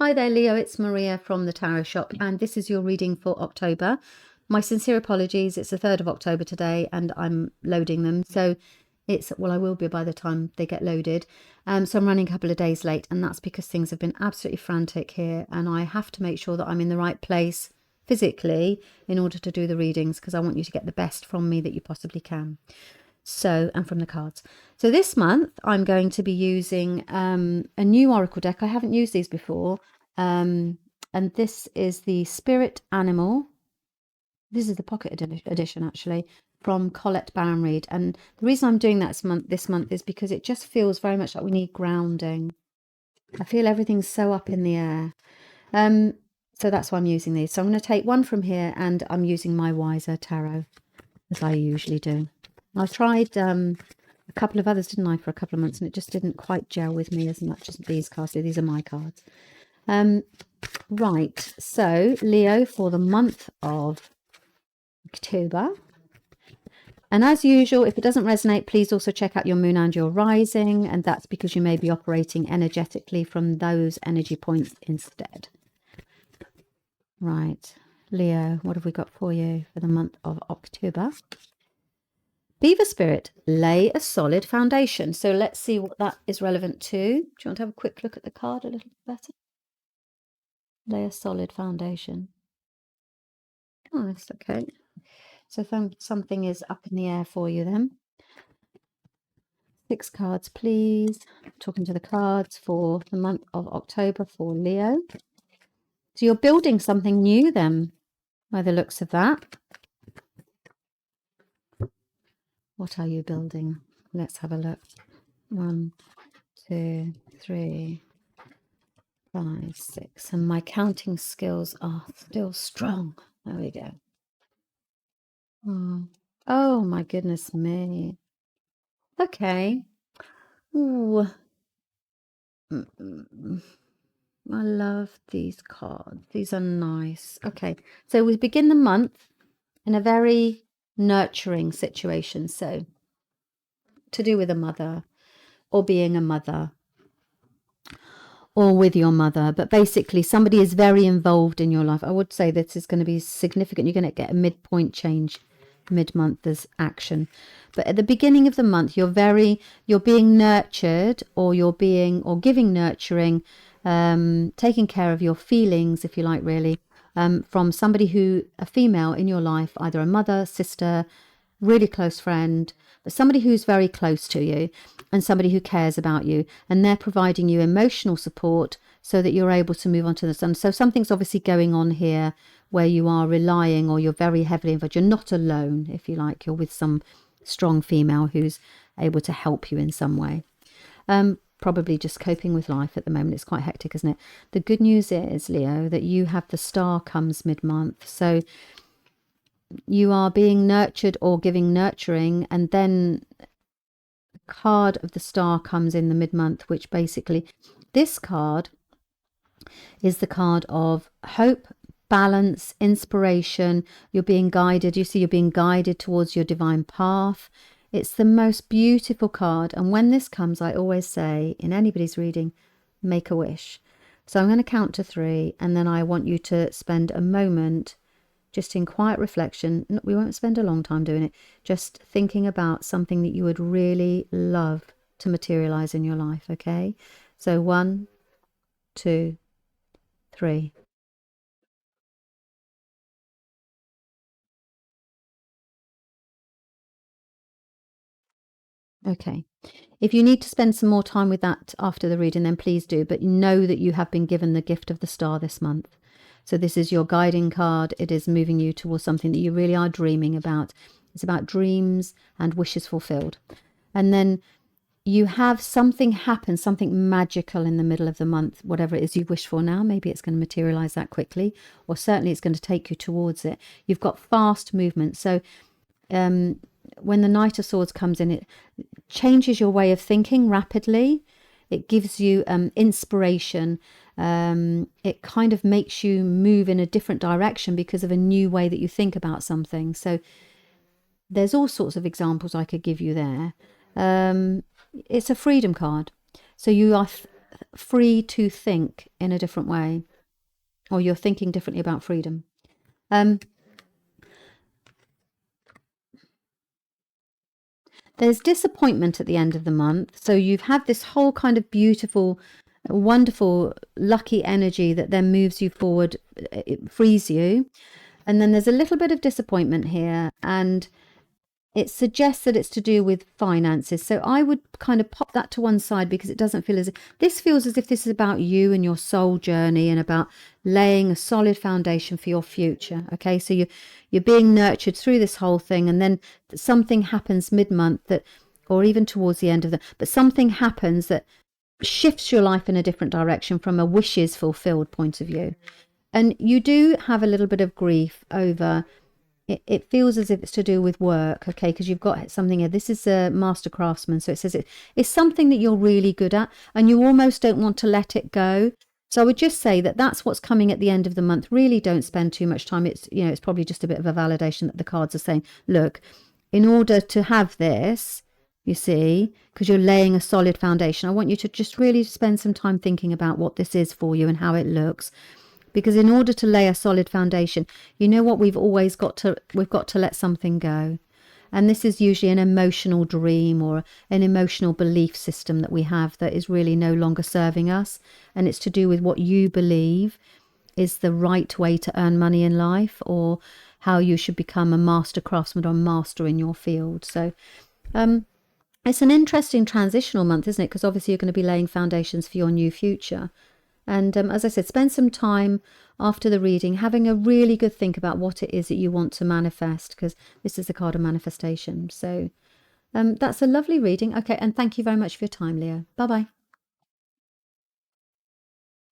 Hi there, Leo. It's Maria from the Tarot Shop, and this is your reading for October. My sincere apologies. It's the 3rd of October today, and I'm loading them. So I will be by the time they get loaded. So I'm running a couple of days late, and that's because things have been absolutely frantic here, and I have to make sure that I'm in the right place physically in order to do the readings, because I want you to get the best from me that you possibly can. So, and from the cards. So this month I'm going to be using a new oracle deck. I haven't used these before. And this is the Spirit Animal. This is the pocket edition, actually, from Colette Baron-Reid. And the reason I'm doing that this month is because it just feels very much like we need grounding. I feel everything's so up in the air. So that's why I'm using these. So I'm going to take one from here, and I'm using my Wiser Tarot, as I usually do. I tried a couple of others, didn't I, for a couple of months, and it just didn't quite gel with me as much as these cards do. These are my cards. Right, so Leo, for the month of October. And as usual, if it doesn't resonate, please also check out your moon and your rising, and that's because you may be operating energetically from those energy points instead. Right, Leo, what have we got for you for the month of October? Beaver Spirit, lay a solid foundation. So let's see what that is relevant to. Do you want to have a quick look at the card a little better? Lay a solid foundation. Oh, that's okay. So something is up in the air for you then. 6 cards, please. Talking to the cards for the month of October for Leo. So you're building something new then, by the looks of that. What are you building? Let's have a look. 1, 2, 3, 5, 6. And my counting skills are still strong. There we go. Oh my goodness me. Okay. Ooh. I love these cards. These are nice. Okay. So we begin the month in a very nurturing situation. So to do with a mother, or being a mother, or with your mother, but basically somebody is very involved in your life. I would say this is going to be significant. You're going to get a midpoint change mid-month as action, but at the beginning of the month you're being nurtured, or giving nurturing, taking care of your feelings, if you like, really, from somebody a female in your life, either a mother, sister, really close friend, but somebody who's very close to you and somebody who cares about you, and they're providing you emotional support so that you're able to move on to the sun. So something's obviously going on here where you are relying, or you're very heavily involved. You're not alone, if you like. You're with some strong female who's able to help you in some way. Probably just coping with life at the moment. It's quite hectic, isn't it? The good news is, Leo, that you have the Star comes mid-month. So you are being nurtured or giving nurturing, and then the card of the Star comes in the mid-month, which basically, this card is the card of hope, balance, inspiration. You're being guided. You see, you're being guided towards your divine path. It's the most beautiful card. And when this comes, I always say in anybody's reading, make a wish. So I'm going to count to 3, and then I want you to spend a moment just in quiet reflection. We won't spend a long time doing it. Just thinking about something that you would really love to materialize in your life. Okay. So 1, 2, 3. Okay. If you need to spend some more time with that after the reading, then please do. But know that you have been given the gift of the Star this month. So this is your guiding card. It is moving you towards something that you really are dreaming about. It's about dreams and wishes fulfilled. And then you have something happen, something magical in the middle of the month, whatever it is you wish for now. Maybe it's going to materialize that quickly, or certainly it's going to take you towards it. You've got fast movement. So when the Knight of Swords comes in, it changes your way of thinking rapidly. It gives you inspiration. It kind of makes you move in a different direction because of a new way that you think about something. So there's all sorts of examples I could give you there. It's a freedom card. So you are free to think in a different way, or you're thinking differently about freedom. There's disappointment at the end of the month. So you've had this whole kind of beautiful, wonderful, lucky energy that then moves you forward, it frees you. And then there's a little bit of disappointment here, and it suggests that it's to do with finances. So I would kind of pop that to one side, because it doesn't feel as this feels as if this is about you and your soul journey and about laying a solid foundation for your future. Okay, so you're being nurtured through this whole thing, and then something happens mid-month that, or even towards the end of but something happens that shifts your life in a different direction from a wishes fulfilled point of view. And you do have a little bit of grief over it. Feels as if it's to do with work, okay, because you've got something here. This is a master craftsman, so it says it's something that you're really good at, and you almost don't want to let it go. So I would just say that that's what's coming at the end of the month. Really don't spend too much time. It's, you know, it's probably just a bit of a validation that the cards are saying, look, in order to have this, you see, because you're laying a solid foundation, I want you to just really spend some time thinking about what this is for you and how it looks. Because in order to lay a solid foundation, you know what, we've got to let something go. And this is usually an emotional dream or an emotional belief system that we have that is really no longer serving us. And it's to do with what you believe is the right way to earn money in life, or how you should become a master craftsman or master in your field. So it's an interesting transitional month, isn't it? Because obviously you're going to be laying foundations for your new future. And as I said, spend some time after the reading having a really good think about what it is that you want to manifest, because this is a card of manifestation. So that's a lovely reading. Okay, and thank you very much for your time, Leo. Bye-bye.